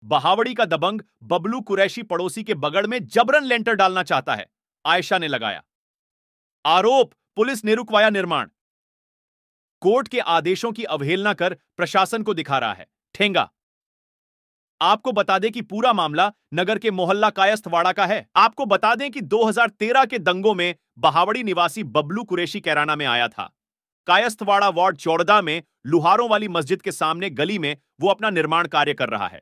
बहावड़ी का दबंग बबलू कुरैशी पड़ोसी के बगड़ में जबरन लेंटर डालना चाहता है, आयशा ने लगाया आरोप। पुलिस ने रुकवाया निर्माण। कोर्ट के आदेशों की अवहेलना कर प्रशासन को दिखा रहा है ठेंगा। आपको बता दें कि पूरा मामला नगर के मोहल्ला कायस्थवाड़ा का है। आपको बता दें कि 2013 के दंगों में बहावड़ी निवासी बबलू कुरैशी कैराना में आया था। कायस्थवाड़ा वार्ड 14 में लुहारों वाली मस्जिद के सामने गली में वो अपना निर्माण कार्य कर रहा है।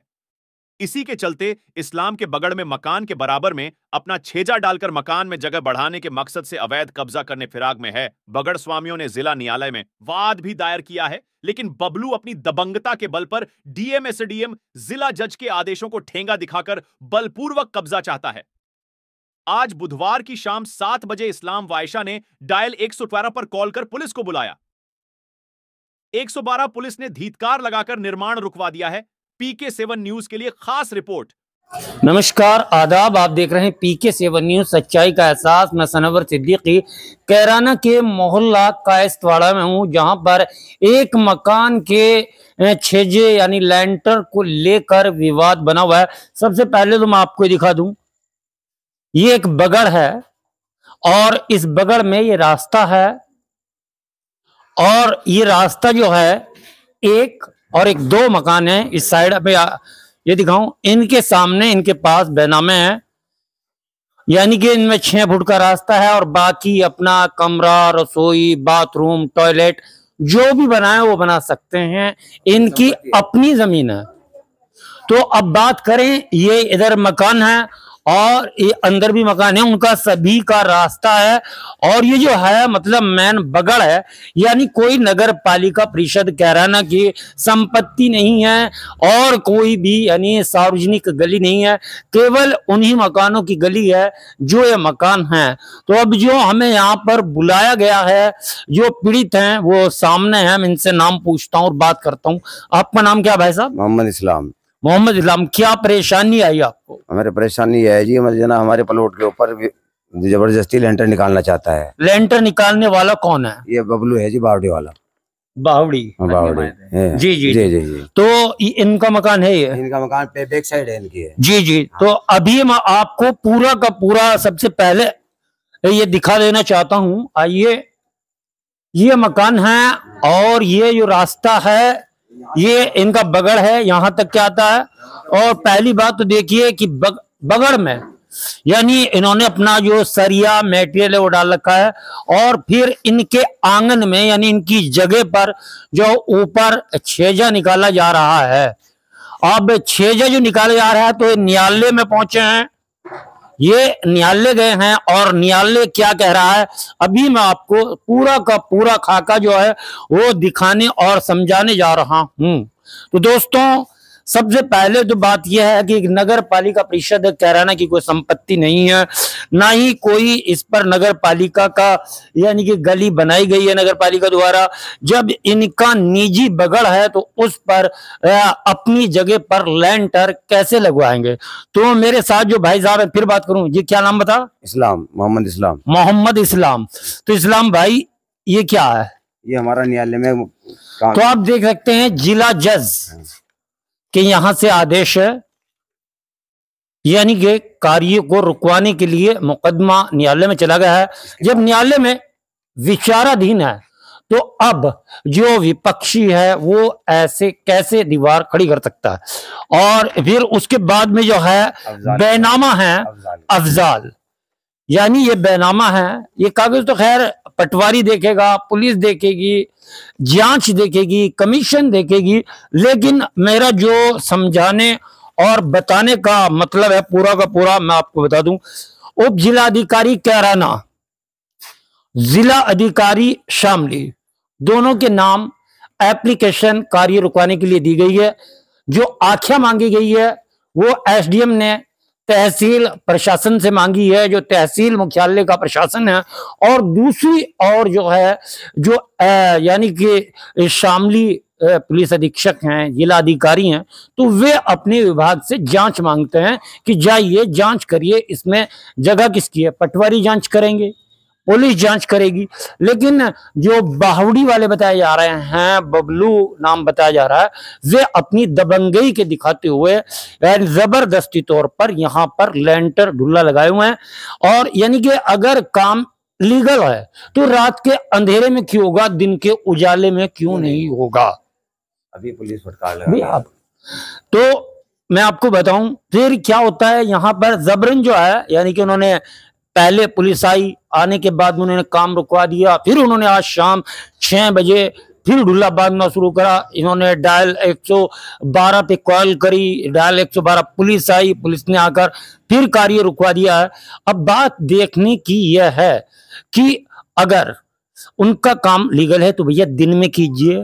इसी के चलते इस्लाम के बगड़ में मकान के बराबर में अपना छेजा डालकर मकान में जगह बढ़ाने के मकसद से अवैध कब्जा करने फिराक में है। बगड़ स्वामियों ने जिला न्यायालय में वाद भी दायर किया है, लेकिन बबलू अपनी दबंगता के बल पर डीएम एसडीएम जिला जज के आदेशों को ठेंगा दिखाकर बलपूर्वक कब्जा चाहता है। आज बुधवार की शाम 7 बजे इस्लाम व आयशा ने डायल 112 पर कॉल कर पुलिस को बुलाया। 112 पुलिस ने धीतकार लगाकर निर्माण रुकवा दिया है। PK7 न्यूज के लिए खास रिपोर्ट। नमस्कार, आदाब। आप देख रहे हैं PK7 न्यूज, सच्चाई का एहसास। मैं सनवर सिद्दीकी कैराना के मोहल्ला कायस्थवाड़ा में हूं, जहां पर एक मकान के छेजे यानी लैंटर को लेकर विवाद बना हुआ है। सबसे पहले तो मैं आपको दिखा दूं, ये एक बगड़ है और इस बगड़ में ये रास्ता है, और ये रास्ता जो है एक और एक दो मकान है इस साइड पे। ये दिखाऊं, इनके सामने इनके पास बैनामे हैं, यानी कि इनमें 6 फुट का रास्ता है और बाकी अपना कमरा, रसोई, बाथरूम, टॉयलेट जो भी बनाए वो बना सकते हैं। इनकी अपनी जमीन है। तो अब बात करें, ये इधर मकान है और ये अंदर भी मकान है, उनका सभी का रास्ता है। और ये जो है मतलब मेन बगड़ है, यानी कोई नगर पालिका परिषद कैराना की संपत्ति नहीं है और कोई भी यानी सार्वजनिक गली नहीं है, केवल उन्हीं मकानों की गली है जो ये मकान है। तो अब जो हमें यहाँ पर बुलाया गया है, जो पीड़ित हैं वो सामने हैं, मैं इनसे नाम पूछता हूँ और बात करता हूँ। आपका नाम क्या भाई साहब? मोहम्मद इस्लाम। मोहम्मद इस्लाम, क्या परेशानी आई आपको? हमारे परेशानी है जी, हमारे प्लॉट के ऊपर जबरदस्ती लेंटर निकालना चाहता है। लेंटर निकालने वाला कौन है? ये बबलू है जी, बावड़ी वाला। बावड़ी? बावड़ी जी जी जी जी। तो इनका मकान है, ये इनका मकान पे बैक साइड है इनकी है। जी जी। तो अभी मैं आपको पूरा का पूरा सबसे पहले ये दिखा देना चाहता हूँ। आइए, ये मकान है और ये जो रास्ता है ये इनका बगड़ है, यहां तक क्या आता है। और पहली बात तो देखिए कि बगड़ में यानी इन्होंने अपना जो सरिया मटेरियल है वो डाल रखा है, और फिर इनके आंगन में यानी इनकी जगह पर जो ऊपर छेजा निकाला जा रहा है। अब छेजा जो निकाला जा रहा है तो न्यायालय में पहुंचे हैं, ये न्यायालय गए हैं और न्यायालय क्या कह रहा है अभी मैं आपको पूरा का पूरा खाका जो है वो दिखाने और समझाने जा रहा हूं। तो दोस्तों, सबसे पहले तो बात यह है कि नगर पालिका परिषद कैराना की कोई संपत्ति नहीं है, ना ही कोई इस पर नगर पालिका का यानी कि गली बनाई गई है नगर पालिका द्वारा। जब इनका निजी बगड़ है तो उस पर अपनी जगह पर लेंटर कैसे लगवाएंगे? तो मेरे साथ जो भाई साहब है, फिर बात करूं, ये क्या नाम बता? इस्लाम, मोहम्मद इस्लाम। मोहम्मद इस्लाम। तो इस्लाम भाई, ये क्या है? ये हमारा न्यायालय में तो आप देख सकते हैं जिला जज कि यहां से आदेश है, यानी कि कार्य को रुकवाने के लिए मुकदमा न्यायालय में चला गया है। जब न्यायालय में विचाराधीन है तो अब जो विपक्षी है वो ऐसे कैसे दीवार खड़ी कर सकता है? और फिर उसके बाद में जो है बेनामा है अफजाल, यानी ये बेनामा है। ये कागज तो खैर पटवारी देखेगा, पुलिस देखेगी, जांच देखेगी, कमीशन देखेगी, लेकिन मेरा जो समझाने और बताने का मतलब है पूरा का पूरा मैं आपको बता दूं। उप जिलाधिकारी कैराना, जिला अधिकारी शामली, दोनों के नाम एप्लीकेशन कार्य रुकवाने के लिए दी गई है। जो आख्या मांगी गई है वो एसडीएम ने तहसील प्रशासन से मांगी है, जो तहसील मुख्यालय का प्रशासन है, और दूसरी और जो है जो यानी कि शामली पुलिस अधीक्षक हैं, जिला अधिकारी हैं, तो वे अपने विभाग से जांच मांगते हैं कि जाइए जांच करिए, इसमें जगह किसकी है। पटवारी जांच करेंगे, पुलिस जांच करेगी। लेकिन जो बाहुड़ी वाले बताए जा रहे हैं, बबलू नाम बताया जा रहा है, वे अपनी दबंगई के दिखाते हुए जबरदस्ती तौर पर यहाँ पर लेंटर ढुल्ला लगाए हुए हैं। और यानी कि अगर काम लीगल है तो रात के अंधेरे में क्यों होगा, दिन के उजाले में क्यों नहीं होगा। अभी पुलिस फटकार भी लगा आप तो मैं आपको बताऊं फिर क्या होता है यहाँ पर। जबरन जो है, यानी कि उन्होंने पहले पुलिस आई, आने के बाद उन्होंने काम रुकवा दिया, फिर उन्होंने आज शाम 6 बजे फिर ढुल्ला बांधना शुरू करा। इन्होंने डायल 112 पे कॉल करी, डायल 112 पुलिस आई, पुलिस ने आकर फिर कार्य रुकवा दिया है। अब बात देखने की यह है कि अगर उनका काम लीगल है तो भैया दिन में कीजिए।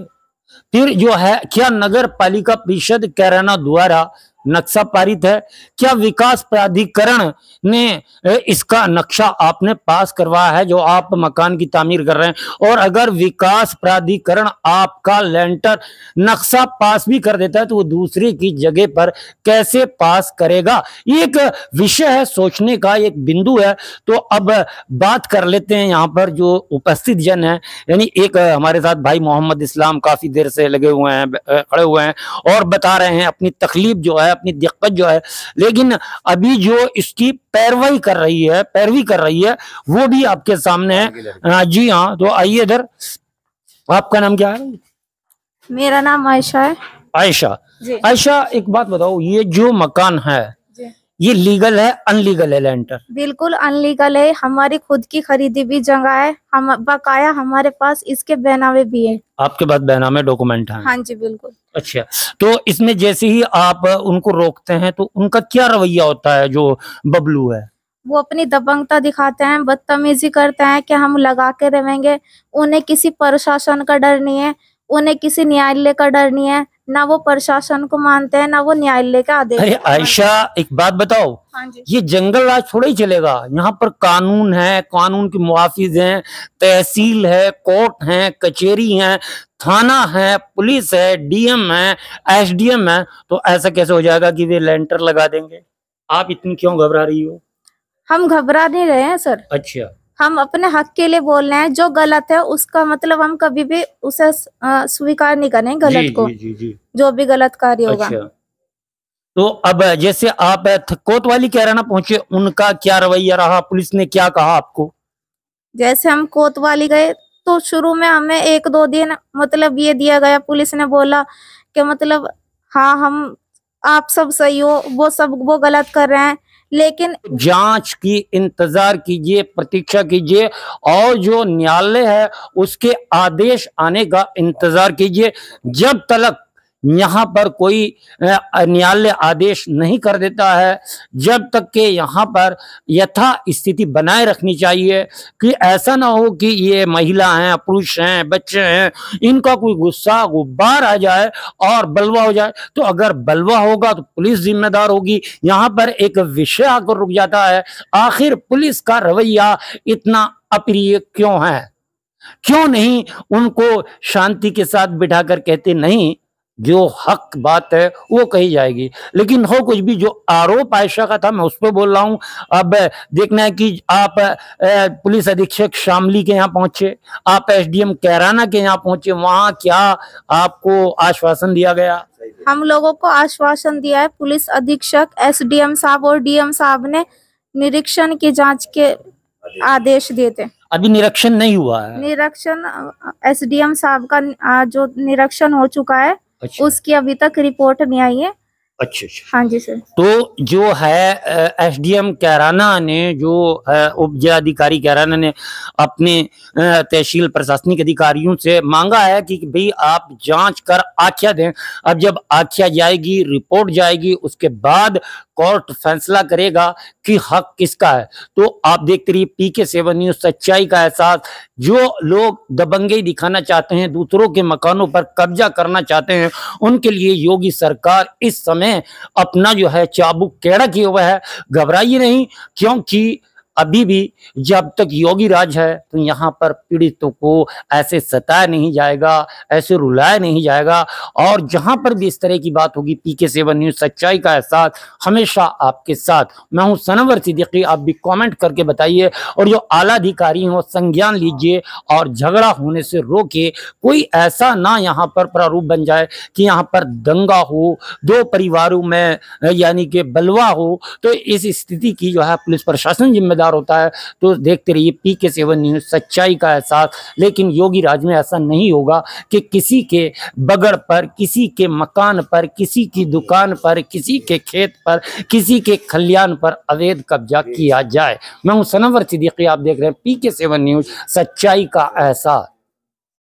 फिर जो है, क्या नगर पालिका परिषद कैराना द्वारा नक्शा पारित है? क्या विकास प्राधिकरण ने इसका नक्शा आपने पास करवाया है जो आप मकान की तामीर कर रहे हैं? और अगर विकास प्राधिकरण आपका लेंटर नक्शा पास भी कर देता है तो वो दूसरे की जगह पर कैसे पास करेगा? ये एक विषय है, सोचने का एक बिंदु है। तो अब बात कर लेते हैं यहाँ पर जो उपस्थित जन है, यानी एक हमारे साथ भाई मोहम्मद इस्लाम काफी देर से लगे हुए हैं, खड़े हुए हैं और बता रहे हैं अपनी तकलीफ जो है, अपनी दिक्कत जो है। लेकिन अभी जो इसकी पैरवी कर रही है वो भी आपके सामने है। जी हाँ, तो आइए इधर। आपका नाम क्या है? मेरा नाम आयशा है। आयशा जी। आयशा, एक बात बताओ, ये जो मकान है जी। ये लीगल है अनलीगल है लेंटर? बिल्कुल अनलीगल है। हमारी खुद की खरीदी भी जगह है, हम बकाया हमारे पास इसके बैनामे भी है। आपके पास बैनामे डॉक्यूमेंट हैं? हाँ जी बिल्कुल। अच्छा, तो इसमें जैसे ही आप उनको रोकते हैं तो उनका क्या रवैया होता है जो बबलू है? वो अपनी दबंगता दिखाते हैं, बदतमीजी करते हैं कि हम लगा के रहेंगे। उन्हें किसी प्रशासन का डर नहीं है, उन्हें किसी न्यायालय का डर नहीं है। ना वो प्रशासन को मानते हैं, ना वो न्यायालय का आदेश। अरे आयशा, एक बात बताओ, हाँ जी। ये जंगल राज थोड़ा ही चलेगा। यहाँ पर कानून है, कानून के मुहाफिज हैं, तहसील है, कोर्ट है, कचहरी है, थाना है, पुलिस है, डीएम है, एसडीएम है। तो ऐसा कैसे हो जाएगा कि वे लेंटर लगा देंगे? आप इतनी क्यों घबरा रही हो? हम घबरा नहीं रहे हैं सर, अच्छा, हम अपने हक के लिए बोल रहे हैं। जो गलत है उसका मतलब हम कभी भी उसे स्वीकार नहीं करेंगे गलत को। जी। जो भी गलत कार्य होगा। अच्छा, तो अब जैसे आप कोतवाली कैराना पहुंचे, उनका क्या रवैया रहा? पुलिस ने क्या कहा आपको? जैसे हम कोतवाली गए तो शुरू में हमें 1-2 दिन मतलब ये दिया गया, पुलिस ने बोला कि मतलब हाँ हम आप सब सही हो, वो गलत कर रहे हैं। लेकिन जांच की इंतजार कीजिए, प्रतीक्षा कीजिए और जो न्यायालय है उसके आदेश आने का इंतजार कीजिए। जब तक यहाँ पर कोई न्यायालय आदेश नहीं कर देता है, जब तक के यहाँ पर यथा स्थिति बनाए रखनी चाहिए कि ऐसा ना हो कि ये महिला हैं, पुरुष हैं, बच्चे हैं, इनका कोई गुस्सा गुब्बार आ जाए और बलवा हो जाए। तो अगर बलवा होगा तो पुलिस जिम्मेदार होगी। यहाँ पर एक विषय आकर रुक जाता है, आखिर पुलिस का रवैया इतना अप्रिय क्यों है? क्यों नहीं उनको शांति के साथ बिठाकर कहते नहीं, जो हक बात है वो कही जाएगी। लेकिन हो कुछ भी, जो आरोप आयशा का था मैं उस पर बोल रहा हूँ। अब देखना है कि आप पुलिस अधीक्षक शामली के यहाँ पहुंचे, आप एसडीएम कैराना के यहाँ पहुंचे, वहां क्या आपको आश्वासन दिया गया? हम लोगों को आश्वासन दिया है पुलिस अधीक्षक, एसडीएम साहब और डीएम साहब ने निरीक्षण की जांच के आदेश दिए थे। अभी निरीक्षण नहीं हुआ है? निरीक्षण एसडीएम साहब का जो निरीक्षण हो चुका है। अच्छा। उसकी अभी तक रिपोर्ट नहीं आई है। अच्छा। हाँ जी सर। तो जो है एसडीएम कैराना ने, जो उप जिलाधिकारी कैराना ने अपने तहसील प्रशासनिक अधिकारियों से मांगा है कि भाई आप जांच कर आख्या दें। अब जब आख्या जाएगी, रिपोर्ट जाएगी, उसके बाद कोर्ट फैसला करेगा कि हक किसका है। तो आप देखते रहिए PK7 न्यूज़, सच्चाई का एहसास। जो लोग दबंगई दिखाना चाहते हैं, दूसरों के मकानों पर कब्जा करना चाहते हैं, उनके लिए योगी सरकार इस समय अपना जो है चाबुक टेढ़ा किया हुआ है। घबराइए नहीं, क्योंकि अभी भी जब तक योगी राज है तो यहाँ पर पीड़ितों को ऐसे सताया नहीं जाएगा, ऐसे रुलाया नहीं जाएगा। और जहां पर भी इस तरह की बात होगी, PK7 न्यूज़ सच्चाई का एहसास हमेशा आपके साथ। मैं हूं सनवर सिद्दीकी, आप भी कमेंट करके बताइए और जो आला अधिकारी हो संज्ञान लीजिए और झगड़ा होने से रोके। कोई ऐसा ना यहाँ पर प्रारूप बन जाए कि यहाँ पर दंगा हो, दो परिवारों में यानी कि बलवा हो, तो इस स्थिति की जो है पुलिस प्रशासन जिम्मेदार होता है। तो देखते रहिए PK7 न्यूज़ सच्चाई का एहसास। लेकिन योगी राज में ऐसा नहीं होगा कि किसी के बगड़ पर, किसी के मकान पर, किसी की दुकान पर, किसी के खेत पर, किसी के खलियान पर अवैध कब्जा किया जाए। मैं हूं सनवर सिद्दीकी, आप देख रहे हैं PK7 न्यूज़ सच्चाई का एहसास।